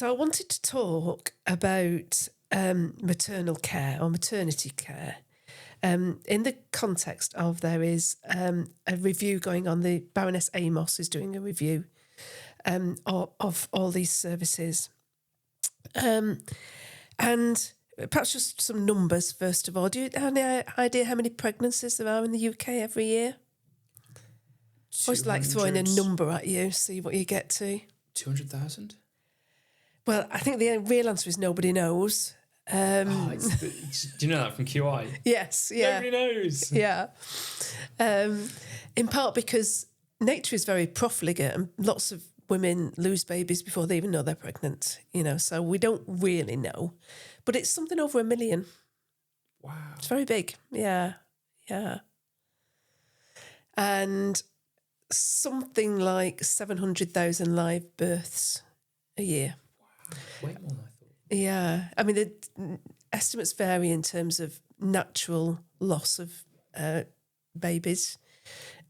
So I wanted to talk about maternal care or maternity care in the context of there is a review going on. The Baroness Amos is doing a review of all these services. And perhaps just some numbers, first of all. Do you have any idea how many pregnancies there are in the UK every year? I always like throwing a number at you, see what you get to. 200,000? Well, I think the real answer is nobody knows. Do you know that from QI? Yes, yeah. Nobody knows. Yeah. In part because nature is very profligate and lots of women lose babies before they even know they're pregnant, so we don't really know. But it's something over 1 million. Wow. It's very big. Yeah. And something like 700,000 live births a year. Wow. Way more than I thought. Yeah. I mean, the estimates vary in terms of natural loss of babies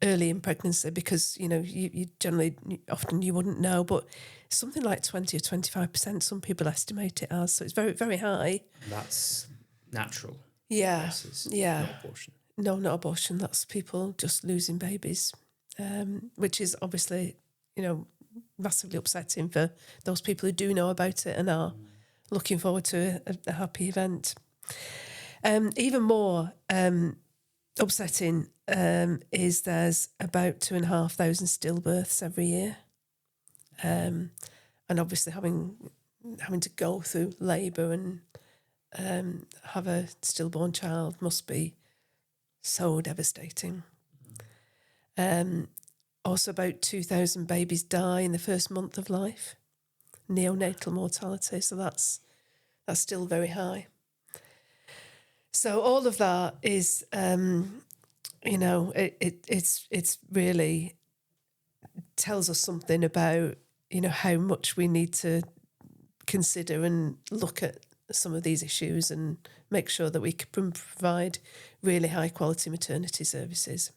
early in pregnancy because, you generally, often you wouldn't know, but something like 20 or 25%, some people estimate it as. So it's very, very high. That's natural. Yeah. Not abortion. No, not abortion. That's people just losing babies, which is obviously, massively upsetting for those people who do know about it and are looking forward to a happy event. Even more upsetting is there's about 2,500 stillbirths every year, and obviously having to go through labour and have a stillborn child must be so devastating. Also, about 2,000 babies die in the first month of life, neonatal mortality. So that's still very high. So all of that is, it's really tells us something about, how much we need to consider and look at some of these issues and make sure that we can provide really high quality maternity services.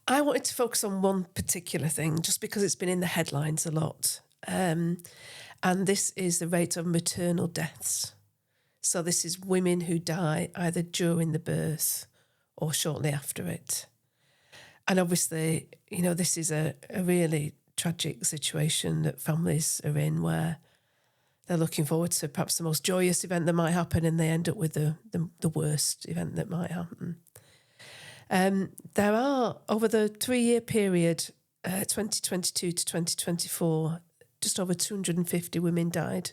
I wanted to focus on one particular thing just because it's been in the headlines a lot. And this is the rate of maternal deaths. So this is women who die either during the birth or shortly after it. And obviously, this is a really tragic situation that families are in where they're looking forward to perhaps the most joyous event that might happen and they end up with the worst event that might happen. There are, over the 3-year period, 2022 to 2024, just over 250 women died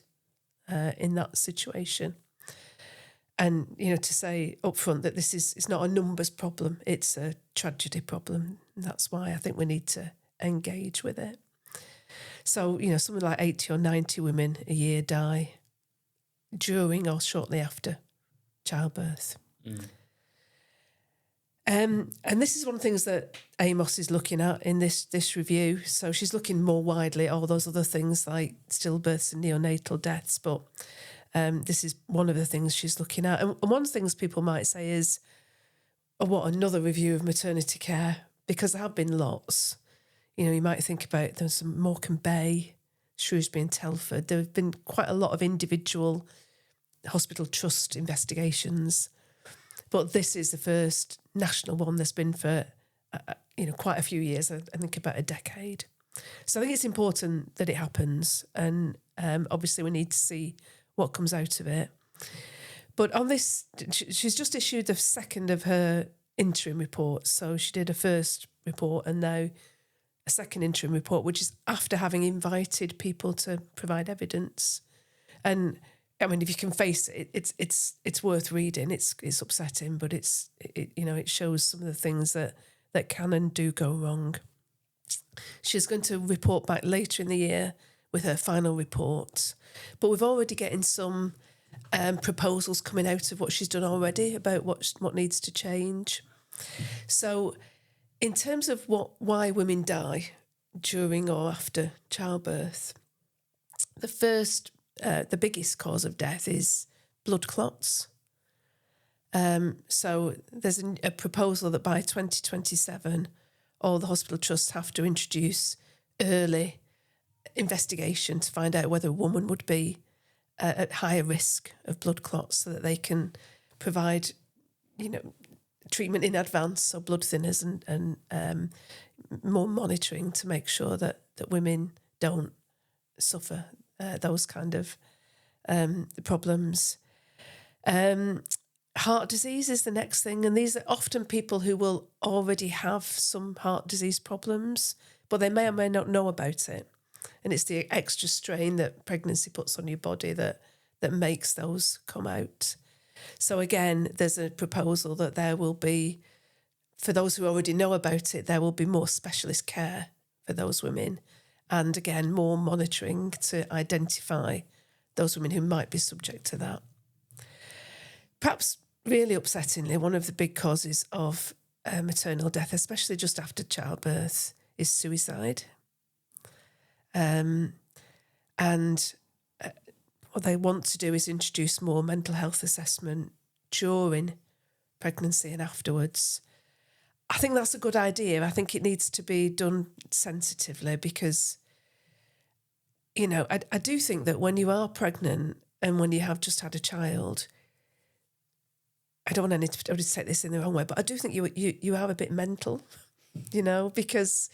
in that situation. And, to say up front that it's not a numbers problem, it's a tragedy problem. And that's why I think we need to engage with it. So, something like 80 or 90 women a year die during or shortly after childbirth. And this is one of the things that Amos is looking at in this review. So she's looking more widely at all those other things like stillbirths and neonatal deaths, but this is one of the things she's looking at. And one of the things people might say is, what, another review of maternity care? Because there have been lots. You might think about there's some Morecambe Bay, Shrewsbury and Telford. There have been quite a lot of individual hospital trust investigations. But this is the first national one there's been for, quite a few years, I think about a decade. So I think it's important that it happens. And obviously we need to see what comes out of it. But on this, she's just issued the second of her interim reports. So she did a first report and now a second interim report, which is after having invited people to provide evidence. And I mean, if you can face it, it's worth reading. It's upsetting, but it shows some of the things that can and do go wrong. She's going to report back later in the year with her final report, but we've already getting some proposals coming out of what she's done already about what needs to change. So, in terms of why women die during or after childbirth, the biggest cause of death is blood clots. So there's a proposal that by 2027, all the hospital trusts have to introduce early investigation to find out whether a woman would be at higher risk of blood clots, so that they can provide, treatment in advance, so blood thinners and more monitoring to make sure that women don't suffer those kind of problems. Heart disease is the next thing, and these are often people who will already have some heart disease problems, but they may or may not know about it. And it's the extra strain that pregnancy puts on your body that makes those come out. So again, there's a proposal that there will be, for those who already know about it, there will be more specialist care for those women. And again, more monitoring to identify those women who might be subject to that. Perhaps really upsettingly, one of the big causes of maternal death, especially just after childbirth, is suicide. What they want to do is introduce more mental health assessment during pregnancy and afterwards. I think that's a good idea. I think it needs to be done sensitively because, I do think that when you are pregnant and when you have just had a child, I don't want anybody to take this in the wrong way, but I do think you are a bit mental, because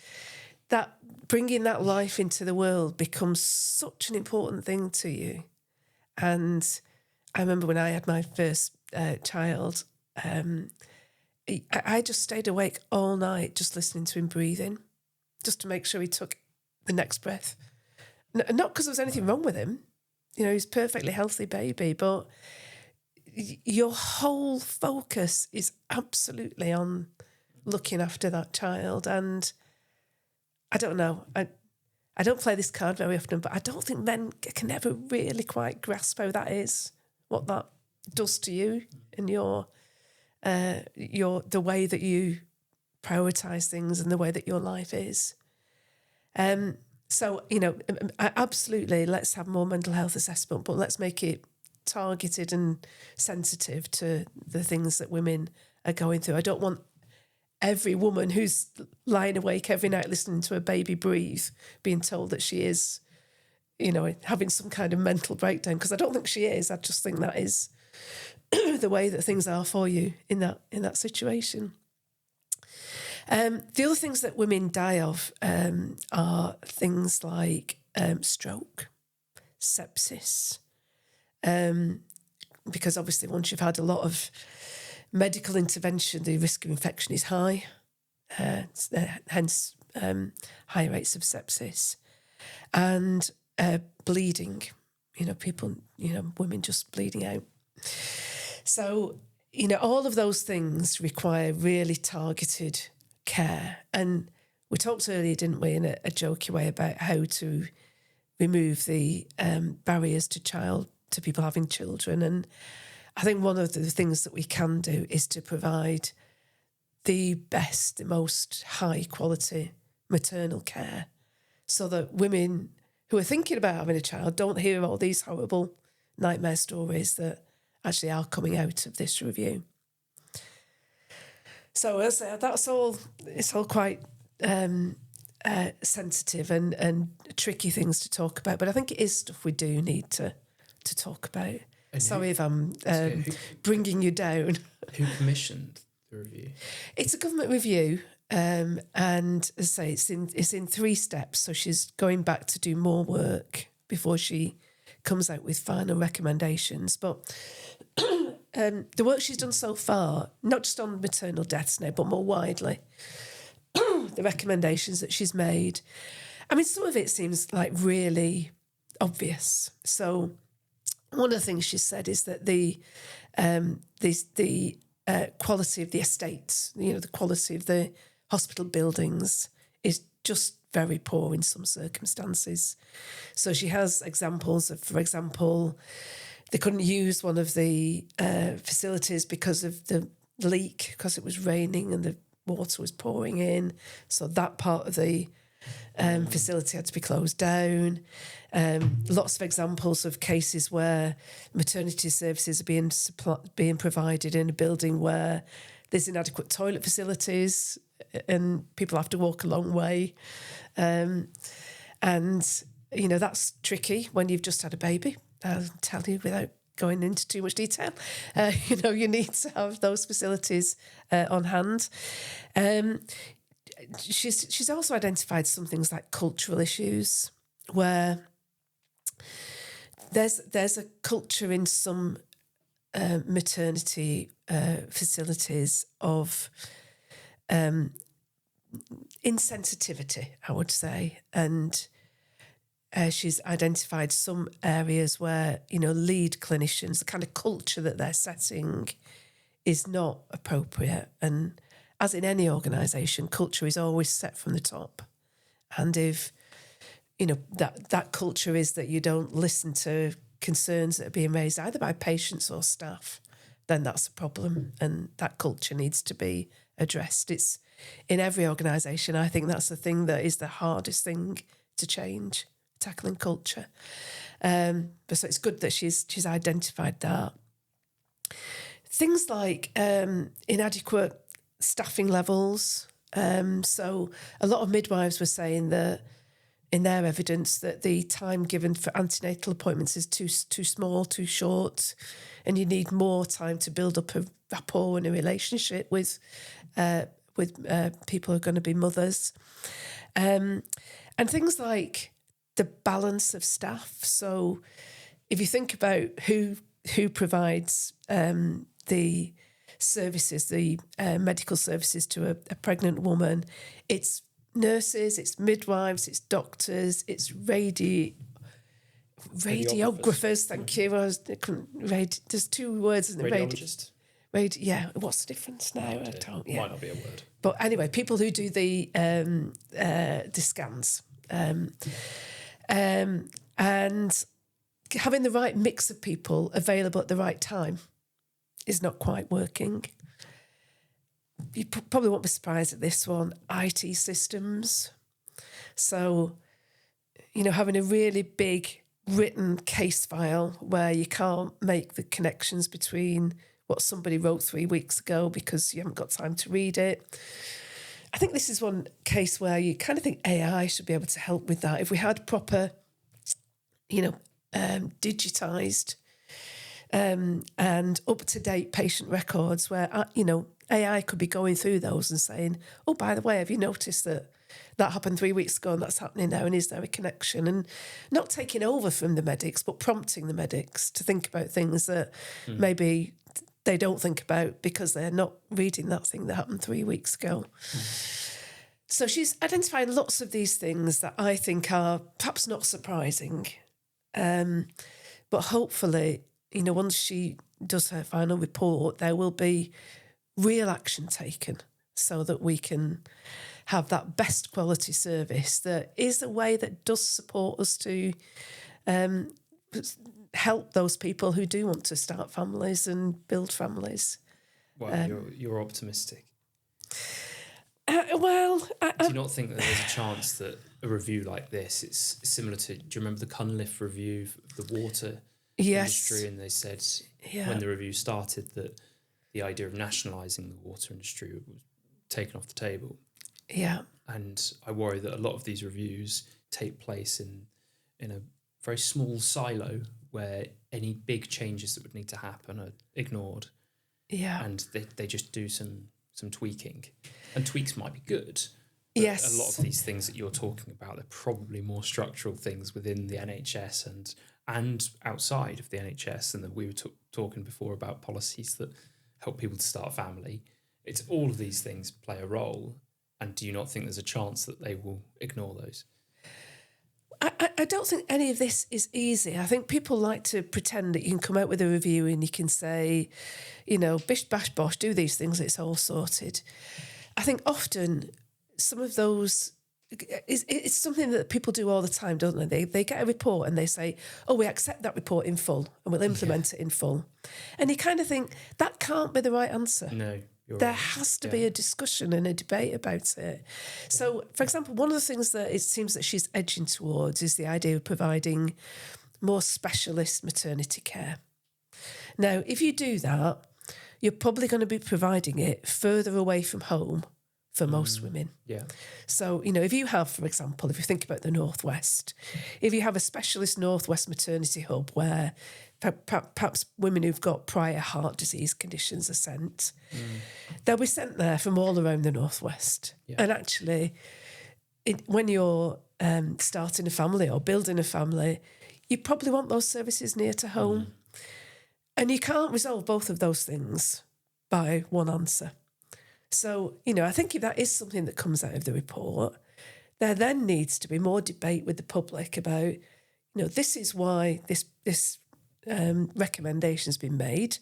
that bringing that life into the world becomes such an important thing to you. And I remember when I had my first child, I just stayed awake all night just listening to him breathing, just to make sure he took the next breath. Not because there was anything wrong with him. He's a perfectly healthy baby, but your whole focus is absolutely on looking after that child. And I don't know, I don't play this card very often, but I don't think men can ever really quite grasp how that is, what that does to you and your the way that you prioritise things and the way that your life is. So, absolutely, let's have more mental health assessment, but let's make it targeted and sensitive to the things that women are going through. I don't want every woman who's lying awake every night listening to a baby breathe being told that she is, having some kind of mental breakdown, because I don't think she is. I just think that is the way that things are for you in that situation. The other things that women die of are things like stroke, sepsis, because obviously once you've had a lot of medical intervention, the risk of infection is high, hence high rates of sepsis. And bleeding, people, women just bleeding out. So, all of those things require really targeted care. And we talked earlier, didn't we, in a jokey way about how to remove the barriers to people having children. And I think one of the things that we can do is to provide the best, the most high quality maternal care, so that women who are thinking about having a child don't hear all these horrible nightmare stories that actually are coming out of this review. So as I say, that's all. It's all quite sensitive and tricky things to talk about, but I think it is stuff we do need to talk about. Sorry if I'm bringing you down. Who commissioned the review? It's a government review, and as I say, it's in 3 steps. So she's going back to do more work before she comes out with final recommendations. But the work she's done so far, not just on maternal deaths now, but more widely, the recommendations that she's made. I mean, some of it seems like really obvious. So one of the things she said is that the quality of the estates, the quality of the hospital buildings is just very poor in some circumstances. So she has examples of, for example, they couldn't use one of the facilities because of the leak, because it was raining and the water was pouring in. So that part of the facility had to be closed down. Lots of examples of cases where maternity services are being provided in a building where there's inadequate toilet facilities and people have to walk a long way. And that's tricky when you've just had a baby. I'll tell you without going into too much detail. You need to have those facilities on hand. She's also identified some things like cultural issues, where there's a culture in some maternity facilities of insensitivity, I would say, and she's identified some areas where lead clinicians, the kind of culture that they're setting is not appropriate. And as in any organisation, culture is always set from the top, and if that culture is that you don't listen to concerns that are being raised either by patients or staff, then that's a problem, and that culture needs to be addressed. It's in every organisation. I think that's the thing that is the hardest thing to change, tackling culture. But so it's good that she's identified that. Things like inadequate staffing levels. So a lot of midwives were saying that in their evidence that the time given for antenatal appointments is too small, too short, and you need more time to build up a rapport and a relationship with people who are going to be mothers. And things like the balance of staff. So if you think about who provides the services, the medical services to a pregnant woman, it's nurses, it's midwives, it's doctors, it's radiographers. Thank you. There's two words, isn't it? Radiologist. Yeah. What's the difference now? I don't. Yeah. Might not be a word. But anyway, people who do the scans, and having the right mix of people available at the right time is not quite working. You probably won't be surprised at this one, IT systems. So, having a really big written case file where you can't make the connections between what somebody wrote 3 weeks ago because you haven't got time to read it. I think this is one case where you kind of think AI should be able to help with that. If we had proper, digitised and up-to-date patient records where, AI could be going through those and saying, oh, by the way, have you noticed that happened 3 weeks ago and that's happening now, and is there a connection? And not taking over from the medics, but prompting the medics to think about things that maybe they don't think about because they're not reading that thing that happened 3 weeks ago. So she's identified lots of these things that I think are perhaps not surprising. But hopefully, once she does her final report, there will be real action taken so that we can have that best quality service that is a way that does support us to help those people who do want to start families and build families. Well, you're optimistic. Do you not think that there's a chance that a review like this, it's similar to, do you remember the Cunliffe review of the water industry? And they said when the review started that the idea of nationalising the water industry was taken off the table. Yeah. And I worry that a lot of these reviews take place in a very small silo where any big changes that would need to happen are ignored. Yeah. And they just do some tweaking. And tweaks might be good. Yes. A lot of these things that you're talking about, they're probably more structural things within the NHS and outside of the NHS, and that we were talking before about policies that help people to start a family. It's all of these things play a role. And do you not think there's a chance that they will ignore those? I don't think any of this is easy. I think people like to pretend that you can come out with a review and you can say, bish, bash, bosh, do these things, it's all sorted. I think often some of those, it's something that people do all the time, don't they? They get a report and they say, oh, we accept that report in full and we'll implement it in full. And you kind of think, that can't be the right answer. No. There has to be a discussion and a debate about it. So, for example, one of the things that it seems that she's edging towards is the idea of providing more specialist maternity care. Now, if you do that, you're probably going to be providing it further away from home for most women. Yeah. So, if you have, for example, if you think about the Northwest, if you have a specialist Northwest maternity hub where perhaps women who've got prior heart disease conditions are sent, they'll be sent there from all around the Northwest. Yeah. And actually, when you're starting a family or building a family, you probably want those services near to home. And you can't resolve both of those things by one answer. So, I think if that is something that comes out of the report, there then needs to be more debate with the public about, this is why this recommendation has been made.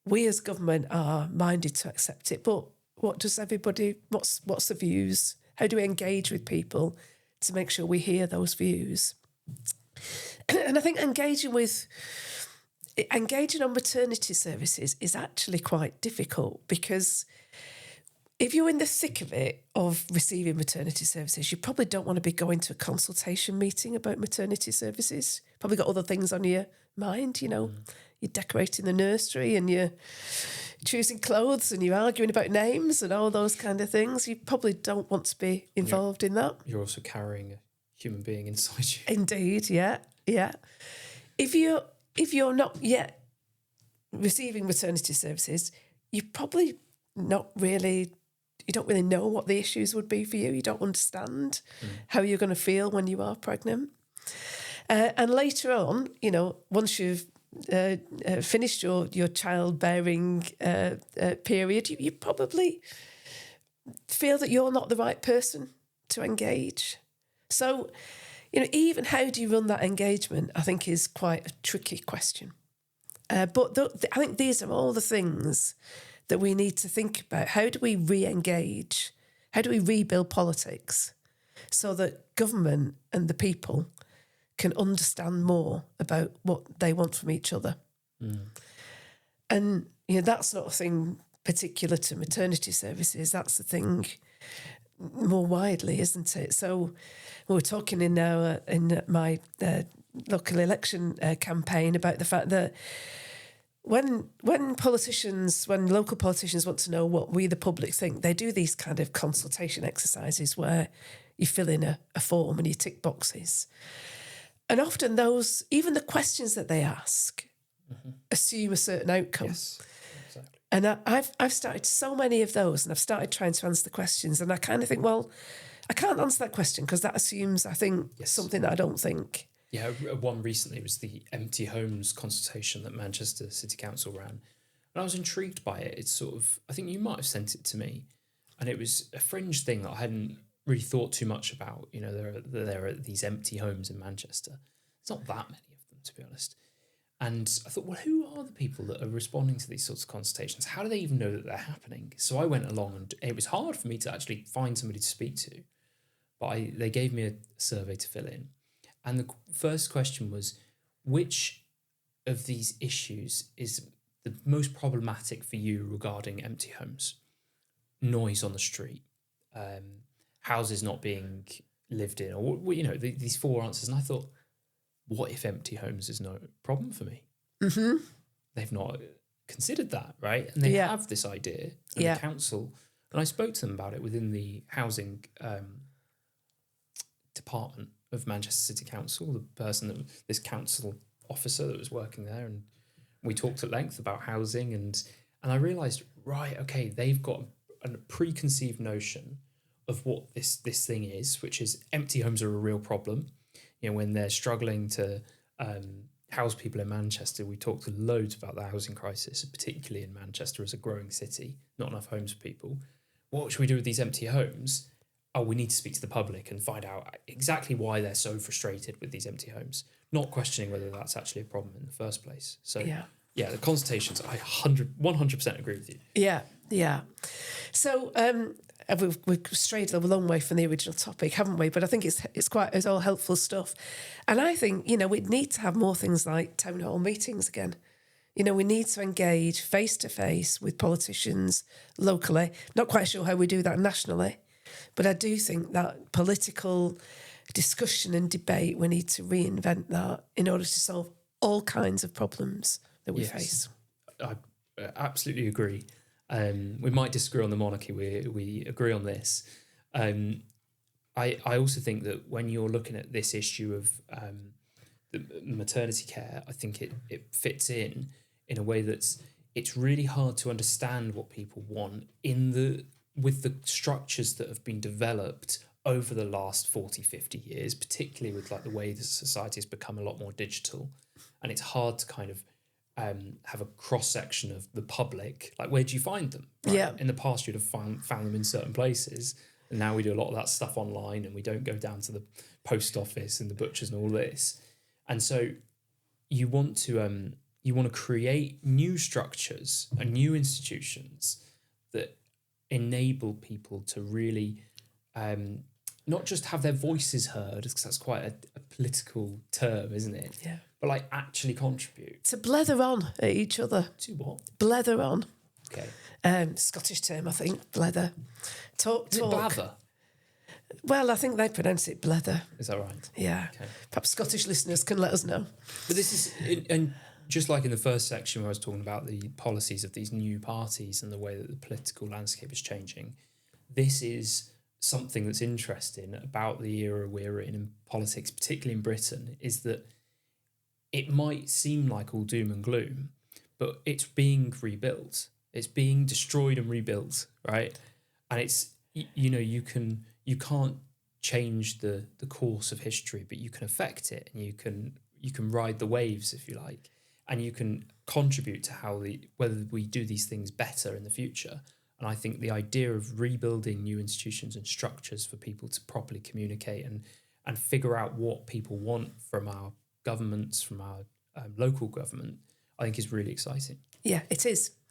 We as government are minded to accept it, but what does everybody, what's the views? How do we engage with people to make sure we hear those views? And I think engaging on maternity services is actually quite difficult, because if you're in the thick of it, of receiving maternity services, you probably don't want to be going to a consultation meeting about maternity services. Probably got other things on your mind, You're decorating the nursery and you're choosing clothes and you're arguing about names and all those kind of things. You probably don't want to be involved in that. You're also carrying a human being inside you. Indeed, yeah. If you're not yet receiving maternity services, you're probably you don't really know what the issues would be for you. You don't understand how you're going to feel when you are pregnant. And later on, once you've finished your childbearing period, you probably feel that you're not the right person to engage. So, even how do you run that engagement, I think, is quite a tricky question. But I think these are all the things that we need to think about. How do we re-engage? How do we rebuild politics so that government and the people can understand more about what they want from each other? And, that's not a thing particular to maternity services. That's the thing more widely, isn't it? So we were talking in my local election campaign about the fact that when local politicians want to know what we, the public, think, they do these kind of consultation exercises where you fill in a form and you tick boxes. And often even the questions that they ask assume a certain outcome. Yes, exactly. And I've started so many of those, and I've started trying to answer the questions, and I kind of think, well, I can't answer that question because that assumes, I think, something that I don't think. Yeah, one recently was the empty homes consultation that Manchester City Council ran. And I was intrigued by it. It's sort of, I think you might have sent it to me, and it was a fringe thing that I hadn't really thought too much about. There are these empty homes in Manchester. There's not that many of them, to be honest. And I thought, well, who are the people that are responding to these sorts of consultations? How do they even know that they're happening? So I went along, and it was hard for me to actually find somebody to speak to. But they gave me a survey to fill in. And the first question was, which of these issues is the most problematic for you regarding empty homes? Noise on the street, houses not being lived in, or these four answers. And I thought, what if empty homes is no problem for me? Mm-hmm. They've not considered that, right? And they have this idea, and the council, and I spoke to them about it within the housing department of Manchester City Council, this council officer that was working there, and we talked at length about housing, and I realised, right, okay, they've got a preconceived notion of what this thing is, which is empty homes are a real problem. When they're struggling to house people in Manchester, we talked loads about the housing crisis, particularly in Manchester as a growing city, not enough homes for people. What should we do with these empty homes? Oh, we need to speak to the public and find out exactly why they're so frustrated with these empty homes, not questioning whether that's actually a problem in the first place. So, the consultations, I 100% agree with you. Yeah. So we've strayed a long way from the original topic, haven't we? But I think it's all helpful stuff. And I think, we need to have more things like town hall meetings again. We need to engage face-to-face with politicians locally. Not quite sure how we do that nationally. But I do think that political discussion and debate, we need to reinvent that in order to solve all kinds of problems that we face. I absolutely agree. We might disagree on the monarchy. We agree on this. I also think that when you're looking at this issue of the maternity care, I think it fits in a way it's really hard to understand what people want with the structures that have been developed over the last 40, 50 years, particularly with like the way the society has become a lot more digital. And it's hard to kind of have a cross-section of the public. Like, where do you find them? Right? Yeah. In the past, you'd have found them in certain places. And now we do a lot of that stuff online, and we don't go down to the post office and the butchers and all this. And so you want to create new structures and new institutions that enable people to really not just have their voices heard, because that's quite a political term, isn't it? Yeah. But like actually contribute. To blether on at each other. To what? Blether on. Okay. Scottish term, I think, blether. Talk. Is it blather? Well, I think they pronounce it blether. Is that right? Yeah. Okay. Perhaps Scottish listeners can let us know. But this is, and just like in the first section where I was talking about the policies of these new parties and the way that the political landscape is changing, this is something that's interesting about the era we're in politics, particularly in Britain, is that it might seem like all doom and gloom, but it's being rebuilt. It's being destroyed and rebuilt, right? And it's, you can't change the course of history, but you can affect it, and you can ride the waves, if you like, and you can contribute to whether we do these things better in the future. And I think the idea of rebuilding new institutions and structures for people to properly communicate and figure out what people want from our governments, from our local government, I think is really exciting. Yeah, it is.